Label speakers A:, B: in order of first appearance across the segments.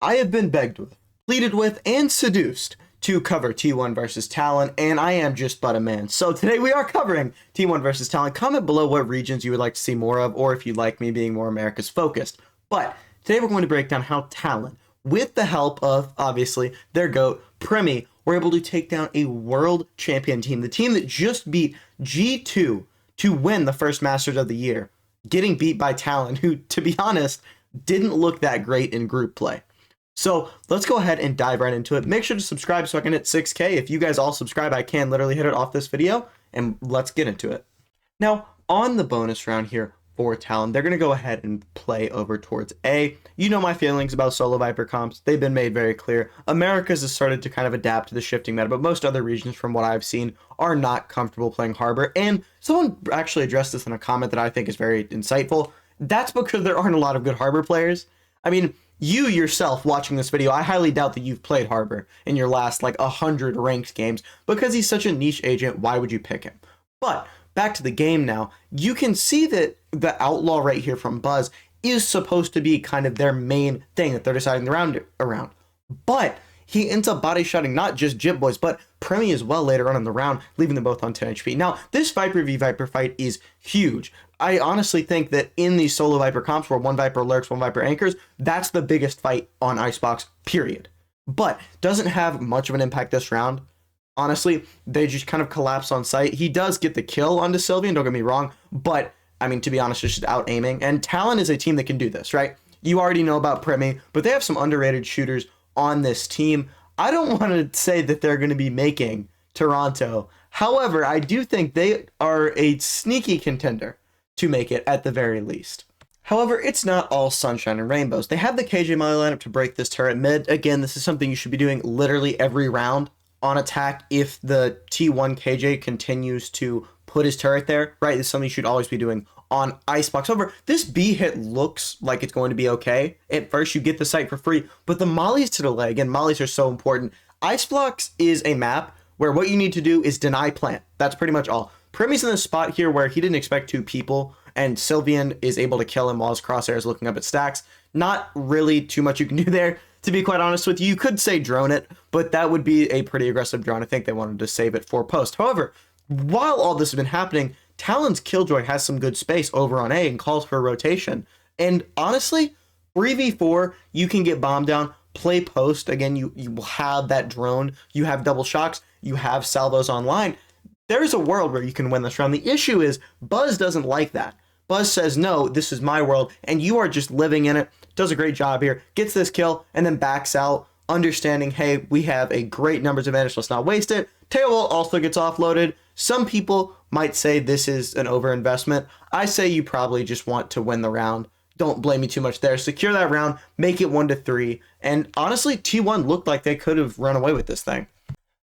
A: I have been begged with, pleaded with, and seduced to cover T1 versus Talon, and I am just but a man. So today we are covering T1 versus Talon. Comment below what regions you would like to see more of, or if you'd like me being more America's focused. But today we're going to break down how Talon, with the help of, obviously, their GOAT, Premi, were able to take down a world champion team, the team that just beat G2 to win the first Masters of the year, getting beat by Talon, who, to be honest, didn't look that great in group play. So let's go ahead and dive right into it. Make sure to subscribe so I can hit 6K. If you guys all subscribe, I can literally hit it off this video, and let's get into it. Now, on the bonus round here for Talon, they're going to go ahead and play over towards A. You know my feelings about solo Viper comps. They've been made very clear. Americas has started to kind of adapt to the shifting meta, but most other regions, from what I've seen, are not comfortable playing Harbor. And someone actually addressed this in a comment that I think is very insightful. That's because there aren't a lot of good Harbor players. I mean, you yourself watching this video, I highly doubt that you've played Harbor in your last like 100 ranked games. Because he's such a niche agent, why would you pick him? But back to the game now, you can see that the outlaw right here from Buzz is supposed to be kind of their main thing that they're deciding the round around. But he ends up body shotting not just Jip Boys, but Premi as well later on in the round, leaving them both on 10 HP. Now, this Viper v Viper fight is huge. I honestly think that in these solo Viper comps where one Viper lurks, one Viper anchors, that's the biggest fight on Icebox, period. But doesn't have much of an impact this round. Honestly, they just kind of collapse on sight. He does get the kill onto Sylvian, don't get me wrong, but I mean, to be honest, it's just out aiming. And Talon is a team that can do this, right? You already know about Premi, but they have some underrated shooters on this team. I don't want to say that they're going to be making Toronto. However, I do think they are a sneaky contender to make it at the very least. However, it's not all sunshine and rainbows. They have the KJ Molly lineup to break this turret mid. Again, this is something you should be doing literally every round on attack if the T1 KJ continues to put his turret there, right? This is something you should always be doing on Icebox. However, this B hit looks like it's going to be okay. At first, you get the site for free, but the mollies to the leg, and mollies are so important. Icebox is a map where what you need to do is deny plant. That's pretty much all. Premi's in this spot here where he didn't expect two people, and Sylvian is able to kill him while his crosshair is looking up at stacks. Not really too much you can do there, to be quite honest with you. You could say drone it, but that would be a pretty aggressive drone. I think they wanted to save it for post. However, while all this has been happening, Talon's Killjoy has some good space over on A and calls for a rotation. And honestly, 3v4, you can get bombed down, play post. Again, you will have that drone, you have double shocks, you have salvos online. There's a world where you can win this round. The issue is Buzz doesn't like that. Buzz says, no, this is my world, and you are just living in it. Does a great job here, gets this kill, and then backs out, understanding, hey, we have a great numbers advantage, let's not waste it. Tail also gets offloaded. Some people might say this is an overinvestment. I say you probably just want to win the round. Don't blame me too much there. Secure that round, make it 1-3, and honestly, T1 looked like they could have run away with this thing.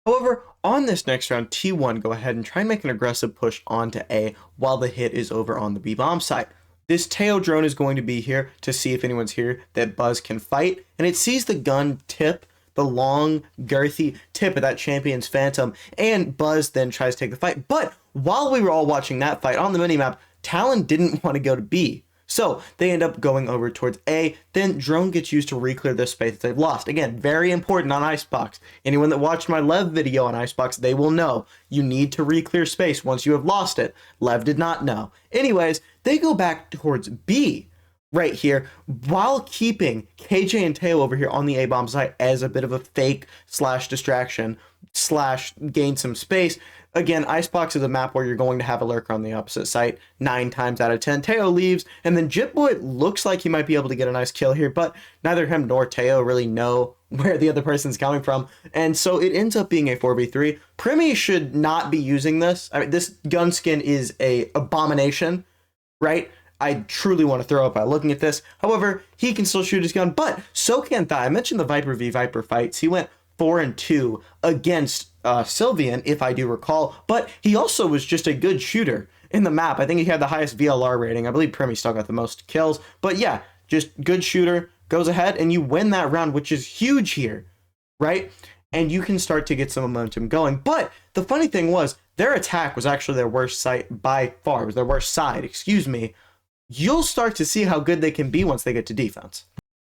A: However, on this next round, T1 go ahead and try and make an aggressive push onto A while the hit is over on the B bomb side. This Teo drone is going to be here to see if anyone's here that Buzz can fight, and it sees the gun tip, the long, girthy tip of that champion's Phantom, and Buzz then tries to take the fight. But while we were all watching that fight on the minimap, Talon didn't want to go to B. So they end up going over towards A, then drone gets used to re-clear this space that they've lost. Again, very important on Icebox. Anyone that watched my Lev video on Icebox, they will know you need to re-clear space once you have lost it. Lev did not know. Anyways, they go back towards B right here while keeping KJ and Teo over here on the A-bomb site as a bit of a fake slash distraction slash gain some space. Again, Icebox is a map where you're going to have a lurker on the opposite site 9 times out of 10. Teo leaves, and then Jip Boy looks like he might be able to get a nice kill here, but neither him nor Teo really know where the other person's coming from, and so it ends up being a 4v3. Premi should not be using this. I mean, this gun skin is a abomination, right? I truly want to throw up by looking at this. However, he can still shoot his gun, but so can Thigh. I mentioned the Viper v Viper fights. He went 4-2 against Sylvian, if I do recall, but he also was just a good shooter in the map. I think he had the highest VLR rating. I believe Premi still got the most kills, but yeah, just good shooter, goes ahead, and you win that round, which is huge here, right? And you can start to get some momentum going. But the funny thing was, their attack was actually their worst site by far. It was their worst side, excuse me. You'll start to see how good they can be once they get to defense.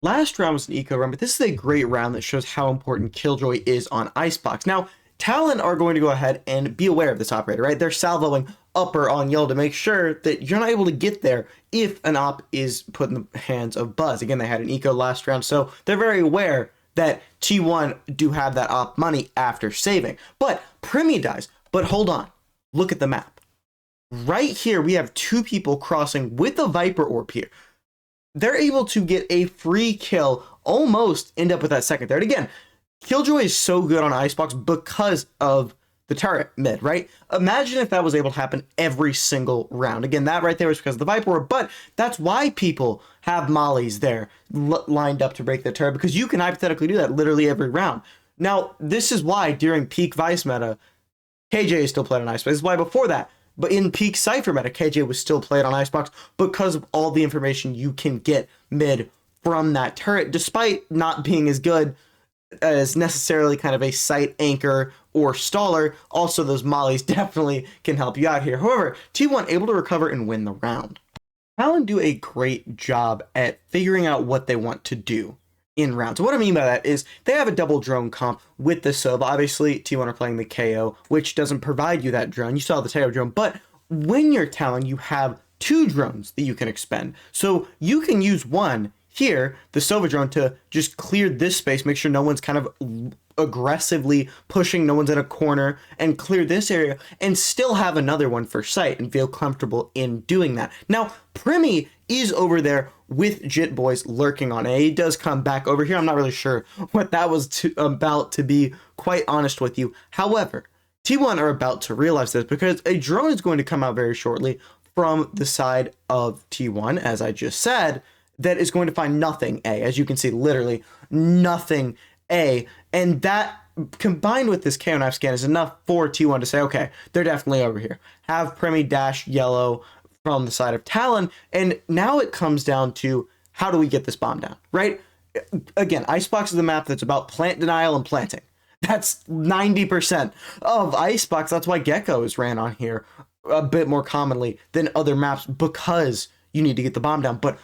A: Last round was an eco round, but this is a great round that shows how important Killjoy is on Icebox. Now, Talon are going to go ahead and be aware of this operator, right? They're salvoing upper on yellow to make sure that you're not able to get there if an op is put in the hands of Buzz. Again, they had an eco last round, so they're very aware that T1 do have that op money after saving. But Primi dies. But hold on. Look at the map. Right here, we have two people crossing with a Viper Orb here. They're able to get a free kill, almost end up with that second third. Again, Killjoy is so good on Icebox because of the turret mid, right? Imagine if that was able to happen every single round. Again, that right there was because of the Viper Orb, but that's why people have mollies there lined up to break the turret, because you can hypothetically do that literally every round. Now, this is why during peak Vice meta, KJ is still played on Icebox. This is why before that, but in peak Cypher meta, KJ was still played on Icebox because of all the information you can get mid from that turret, despite not being as good as necessarily kind of a site anchor or staller. Also, those mollies definitely can help you out here. However, T1 able to recover and win the round. Talon do a great job at figuring out what they want to do in rounds. So what I mean by that is they have a double drone comp with the Sova. Obviously, T1 are playing the KO, which doesn't provide you that drone. You saw the Teo drone, but when you're Talon, you have two drones that you can expend. So you can use one here, the Sova drone, to just clear this space, make sure no one's kind of aggressively pushing, no one's in a corner, and clear this area, and still have another one for sight and feel comfortable in doing that. Now, Primi is over there with Jit Boys lurking on A. He does come back over here. I'm not really sure what that was about, to be quite honest with you. However, T1 are about to realize this because a drone is going to come out very shortly from the side of T1, as I just said, that is going to find nothing A. As you can see, literally nothing A. And that combined with this KO knife scan is enough for T1 to say, okay, they're definitely over here. Have Primi dash yellow from the side of Talon, and now it comes down to how do we get this bomb down, right? Again, Icebox is the map that's about plant denial and planting. That's 90% of Icebox. That's why Gecko is ran on here a bit more commonly than other maps, because you need to get the bomb down. But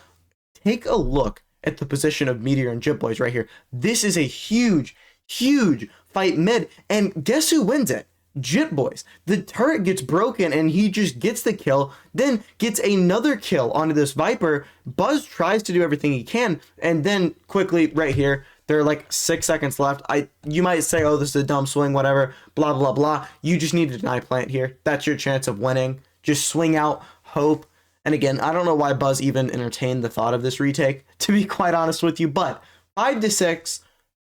A: take a look at the position of Meteor and Jit Boys right here. This is a huge, huge fight mid, and guess who wins it? Jit Boys. The turret gets broken and he just gets the kill, then gets another kill onto this Viper. Buzz tries to do everything he can, and then quickly right here, there are like 6 seconds left. You might say, oh, this is a dumb swing, whatever, blah, blah, blah. You just need to deny plant here. That's your chance of winning. Just swing out, hope. And again, I don't know why Buzz even entertained the thought of this retake, to be quite honest with you, but 5-6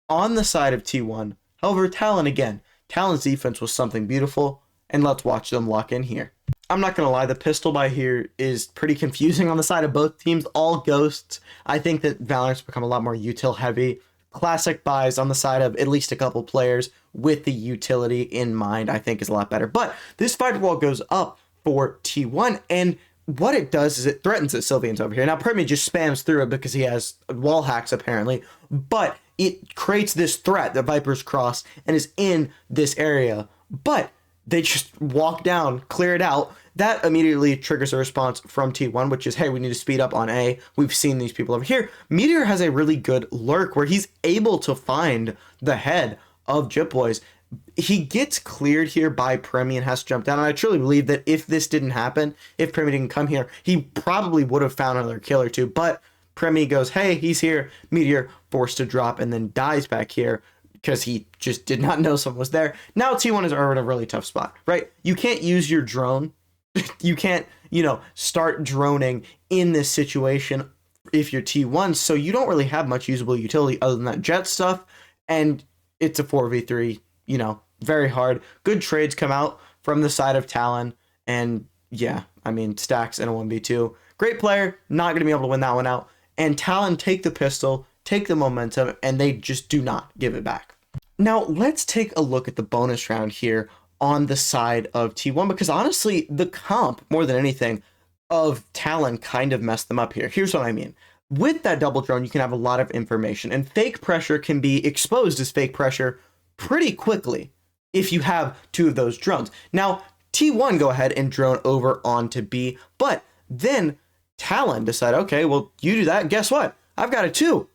A: on the side of T1. However, Talon again, Talon's defense was something beautiful, and let's watch them lock in here. I'm not going to lie, the pistol buy here is pretty confusing on the side of both teams. All ghosts. I think that Valorant's become a lot more util heavy. Classic buys on the side of at least a couple players with the utility in mind, I think, is a lot better. But this fighter wall goes up for T1, and what it does is it threatens that Sylvian's over here. Now, Primi just spams through it because he has wall hacks, apparently, but it creates this threat that Viper's cross and is in this area. But they just walk down, clear it out. That immediately triggers a response from T1, which is, hey, we need to speed up on A. We've seen these people over here. Meteor has a really good lurk where he's able to find the head of Jit Boys. He gets cleared here by Primi and has to jump down. And I truly believe that if this didn't happen, if Primi didn't come here, he probably would have found another kill or two. But Primi goes, hey, he's here. Meteor forced to drop and then dies back here because he just did not know someone was there. Now T1 is in a really tough spot, right? You can't use your drone. You can't, start droning in this situation if you're T1. So you don't really have much usable utility other than that jet stuff. And it's a 4v3. Very hard. Good trades come out from the side of Talon. And yeah, Stacks in a 1v2. Great player, not going to be able to win that one out. And Talon take the pistol, take the momentum, and they just do not give it back. Now, let's take a look at the bonus round here on the side of T1, because honestly, the comp, more than anything, of Talon kind of messed them up here. Here's what I mean. With that double drone, you can have a lot of information, and fake pressure can be exposed as fake pressure pretty quickly if you have two of those drones. Now, T1 go ahead and drone over onto B, but then Talon decide, okay, well, you do that. Guess what? I've got it too.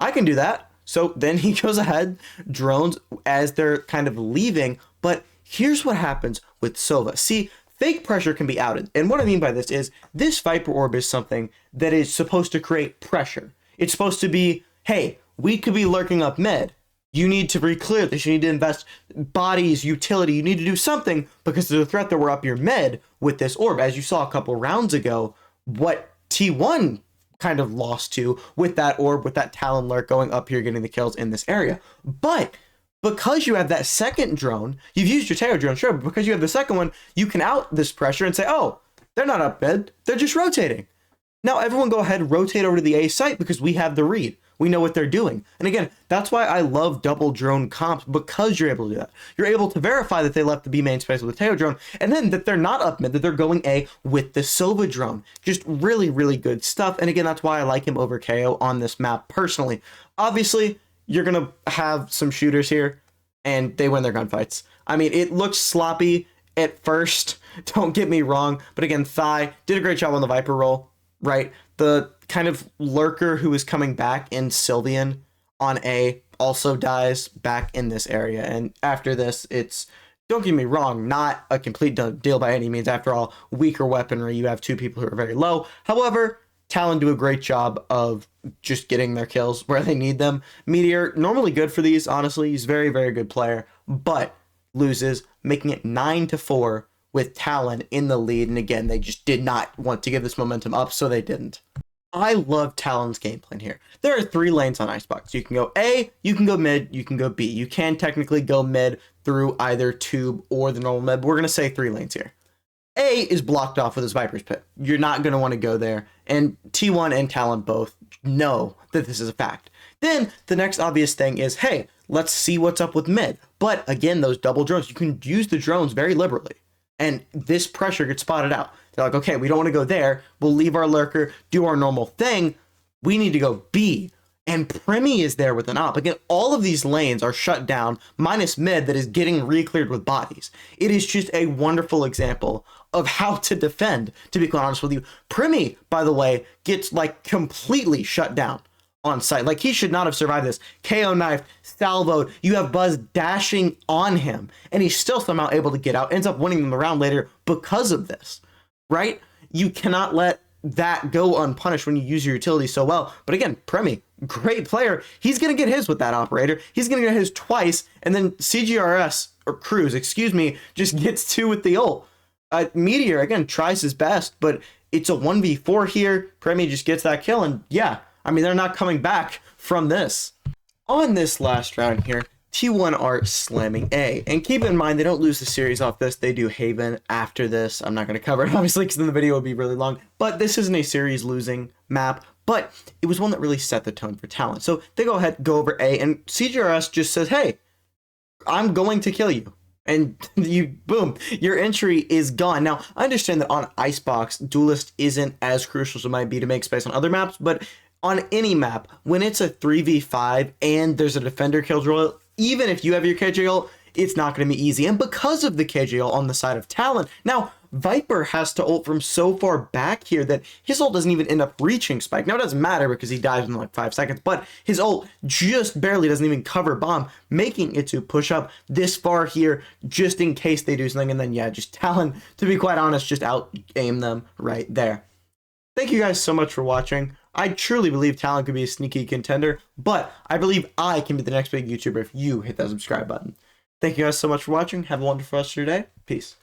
A: I can do that. So then he goes ahead, drones as they're kind of leaving. But here's what happens with Sova. See, fake pressure can be outed. And what I mean by this is this Viper Orb is something that is supposed to create pressure. It's supposed to be, hey, we could be lurking up mid. You need to re-clear this. You need to invest bodies, utility. You need to do something because there's a threat that we're up your mid with this orb. As you saw a couple rounds ago, what T1 kind of lost to with that orb, with that Talon lurk going up here, getting the kills in this area. But because you have that second drone, you've used your Teo drone, sure, but because you have the second one, you can out this pressure and say, oh, they're not up mid, they're just rotating. Now everyone go ahead, rotate over to the A site because we have the read. We know what they're doing. And again, that's why I love double drone comps, because you're able to do that. You're able to verify that they left the B main space with the Teo drone, and then that they're not up mid, that they're going A with the Sova drone. Just really, really good stuff. And again, that's why I like him over KO on this map personally. Obviously, you're going to have some shooters here, and they win their gunfights. I mean, it looks sloppy at first, don't get me wrong, but again, Thigh did a great job on the Viper roll, right? The kind of lurker who is coming back in Sylvian on A also dies back in this area. And after this, it's, don't get me wrong, not a complete deal by any means. After all, weaker weaponry, you have two people who are very low. However, Talon do a great job of just getting their kills where they need them. Meteor, normally good for these, honestly. He's a very, very good player, but loses, making it 9-4 with Talon in the lead. And again, they just did not want to give this momentum up, so they didn't. I love Talon's game plan here. There are 3 lanes on Icebox. You can go A, you can go mid, you can go B. You can technically go mid through either tube or the normal mid, but we're going to say 3 lanes here. A is blocked off with his Viper's Pit. You're not going to want to go there. And T1 and Talon both know that this is a fact. Then the next obvious thing is, hey, let's see what's up with mid. But again, those double drones, you can use the drones very liberally. And this pressure gets spotted out. They're like, okay, we don't want to go there. We'll leave our lurker, do our normal thing. We need to go B. And Primi is there with an op. Again, all of these lanes are shut down, minus mid that is getting re-cleared with bodies. It is just a wonderful example of how to defend, to be quite honest with you. Primi, by the way, gets like completely shut down on site. Like, he should not have survived this. KO knifed, salvoed, you have Buzz dashing on him, and he's still somehow able to get out, ends up winning them the round later because of this, right? You cannot let that go unpunished when you use your utility so well. But again, Premi, great player. He's going to get his with that operator. He's going to get his twice, and then CGRS, or Cruz, excuse me, just gets 2 with the ult. Meteor, again, tries his best, but it's a 1v4 here. Premi just gets that kill, and yeah, I mean, they're not coming back from this. On this last round here, T1 are slamming A. And keep in mind, they don't lose the series off this. They do Haven after this. I'm not going to cover it, obviously, because then the video would be really long. But this isn't a series losing map. But it was one that really set the tone for Talon. So they go ahead, go over A, and CGRS just says, hey, I'm going to kill you. And you, boom, your entry is gone. Now, I understand that on Icebox, Duelist isn't as crucial as it might be to make space on other maps, but on any map, when it's a 3v5 and there's a defender killjoy, even if you have your KJ ult, it's not going to be easy. And because of the KJ ult on the side of Talon, now Viper has to ult from so far back here that his ult doesn't even end up reaching Spike. Now, it doesn't matter because he dies in like 5 seconds, but his ult just barely doesn't even cover bomb, making it to push up this far here just in case they do something. And then, yeah, just Talon, to be quite honest, just out-aim them right there. Thank you guys so much for watching. I truly believe Talon could be a sneaky contender, but I believe I can be the next big YouTuber if you hit that subscribe button. Thank you guys so much for watching. Have a wonderful rest of your day. Peace.